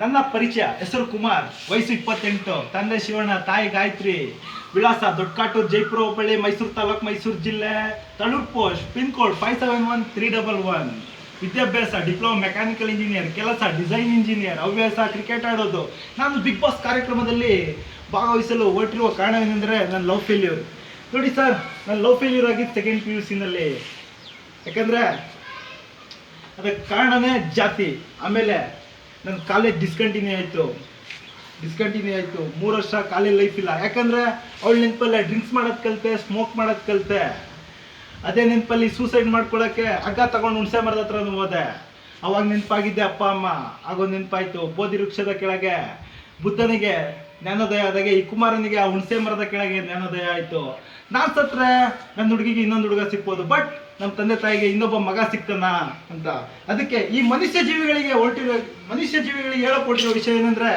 ನನ್ನ ಪರಿಚಯ, ಹೆಸರು ಕುಮಾರ್, ವಯಸ್ಸು 28, ತಂದೆ ಶಿವಣ್ಣ, ತಾಯಿ ಗಾಯತ್ರಿ, ವಿಳಾಸ ದೊಡ್ಡಕಾಟೂರು, ಜೈಪುರ ಹೋಬಳಿ, ಮೈಸೂರು ತಾಲೂಕು, ಮೈಸೂರು ಜಿಲ್ಲೆ, ತಳೂರು ಪೋಸ್ಟ್, ಪಿನ್ ಕೋಡ್ 571311. ವಿದ್ಯಾಭ್ಯಾಸ ಡಿಪ್ಲೊಮಾ ಮೆಕ್ಯಾನಿಕಲ್ ಇಂಜಿನಿಯರ್, ಕೆಲಸ ಡಿಸೈನ್ ಇಂಜಿನಿಯರ್, ಹವ್ಯಾಸ ಕ್ರಿಕೆಟ್ ಆಡೋದು. ನಾನು ಬಿಗ್ ಬಾಸ್ ಕಾರ್ಯಕ್ರಮದಲ್ಲಿ ಭಾಗವಹಿಸಲು ಹೊರಟಿರುವ ಕಾರಣವೇನೆಂದರೆ ನನ್ನ ಲವ್ ಫೇಲ್ಯೂರ್. ನೋಡಿ ಸರ್, ನನ್ನ ಲವ್ ಫೇಲ್ಯೂರ್ ಆಗಿದ್ದು ಸೆಕೆಂಡ್ PUC ನಲ್ಲಿ. ಯಾಕಂದರೆ ಅದಕ್ಕೆ ಕಾರಣನೇ ಜಾತಿ. ಆಮೇಲೆ ನನ್ನ ಕಾಲೇಜ್ ಡಿಸ್ಕಂಟಿನ್ಯೂ ಆಯಿತು. 3 ವರ್ಷ ಕಾಲೇಜ್ ಲೈಫ್ ಇಲ್ಲ. ಯಾಕಂದರೆ ಅವಳು ನೆನಪಲ್ಲೇ ಡ್ರಿಂಕ್ಸ್ ಮಾಡೋದು ಕಲಿತೆ, ಸ್ಮೋಕ್ ಮಾಡೋದು ಕಲಿತೆ. ಅದೇ ನೆನಪಲ್ಲಿ ಸೂಸೈಡ್ ಮಾಡ್ಕೊಳ್ಳೋಕ್ಕೆ ಹಗ್ಗ ತಗೊಂಡು ಹುಣಸೆ ಮರದ ಹತ್ರ ಹೋದೆ. ಅವಾಗ ನೆನಪಾಗಿದ್ದೆ ಅಪ್ಪ ಅಮ್ಮ. ಆಗೊಂದು ನೆನಪಾಯಿತು, ಬೋಧಿ ವೃಕ್ಷದ ಕೆಳಗೆ ಬುದ್ಧನಿಗೆ ಜ್ಞಾನೋದಯ ಆದಾಗೆ ಈ ಕುಮಾರನಿಗೆ ಆ ಹುಣಸೆ ಮರದ ಕೆಳಗೆ ಜ್ಞಾನೋದಯ ಆಯಿತು. ನಾನು ಸತ್ರೆ ನನ್ನ ಹುಡುಗಿಗೆ ಇನ್ನೊಂದು ಹುಡುಗ ಸಿಗ್ಬೋದು, ಬಟ್ ನಮ್ಮ ತಂದೆ ತಾಯಿಗೆ ಇನ್ನೊಬ್ಬ ಮಗ ಸಿಗ್ತಾನ ಅಂತ. ಅದಕ್ಕೆ ಈ ಮನುಷ್ಯ ಜೀವಿಗಳಿಗೆ ಹೇಳಕ್ ಹೊರಟಿರೋ ವಿಷಯ ಏನಂದ್ರೆ,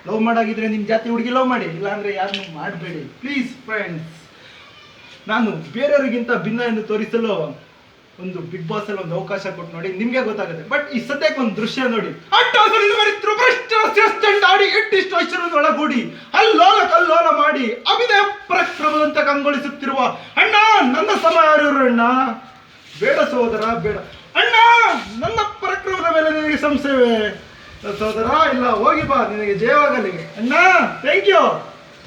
ಲವ್ ಮಾಡಾಗಿದ್ರೆ ನಿಮ್ಮ ಜಾತಿ ಹುಡುಗಿ ಲವ್ ಮಾಡಿ, ಇಲ್ಲಾಂದ್ರೆ ಯಾರನ್ನು ಮಾಡಬೇಡಿ ಪ್ಲೀಸ್ ಫ್ರೆಂಡ್ಸ್. ನಾನು ಬೇರೆಯವರಿಗಿಂತ ಭಿನ್ನ ಎಂದು ತೋರಿಸಲು ಒಂದು ಬಿಗ್ ಬಾಸ್ ಅಲ್ಲಿ ಒಂದು ಅವಕಾಶ ಕೊಟ್ಟು ನೋಡಿ, ನಿಮ್ಗೆ ಗೊತ್ತಾಗುತ್ತೆ. ಬಟ್ ಈ ಸದ್ಯಕ್ಕೆ ಒಂದು ದೃಶ್ಯ ನೋಡಿ. ಒಳಗೂಡಿ ಅಲ್ಲೋಲ ಕಲ್ಲೋಲ ಮಾಡಿ ಅಭಿನಯ ಪರಾಕ್ರಮದಂತೆ ಕಂಗೊಳಿಸುತ್ತಿರುವ ಅಣ್ಣ, ನನ್ನ ಸಮ ಯಾರು ಅಣ್ಣ? ಬೇಡ ಸಹೋದರ, ಬೇಡ ಅಣ್ಣ. ನನ್ನ ಪರಾಕ್ರಮದ ಮೇಲೆ ನಿನಗೆ ಸಂಶಯವೇ ಸಹೋದರ? ಇಲ್ಲ, ಹೋಗಿ ಬಾ, ನಿನಗೆ ಜಯವಾಗಲಿ ಅಣ್ಣ. Thank you.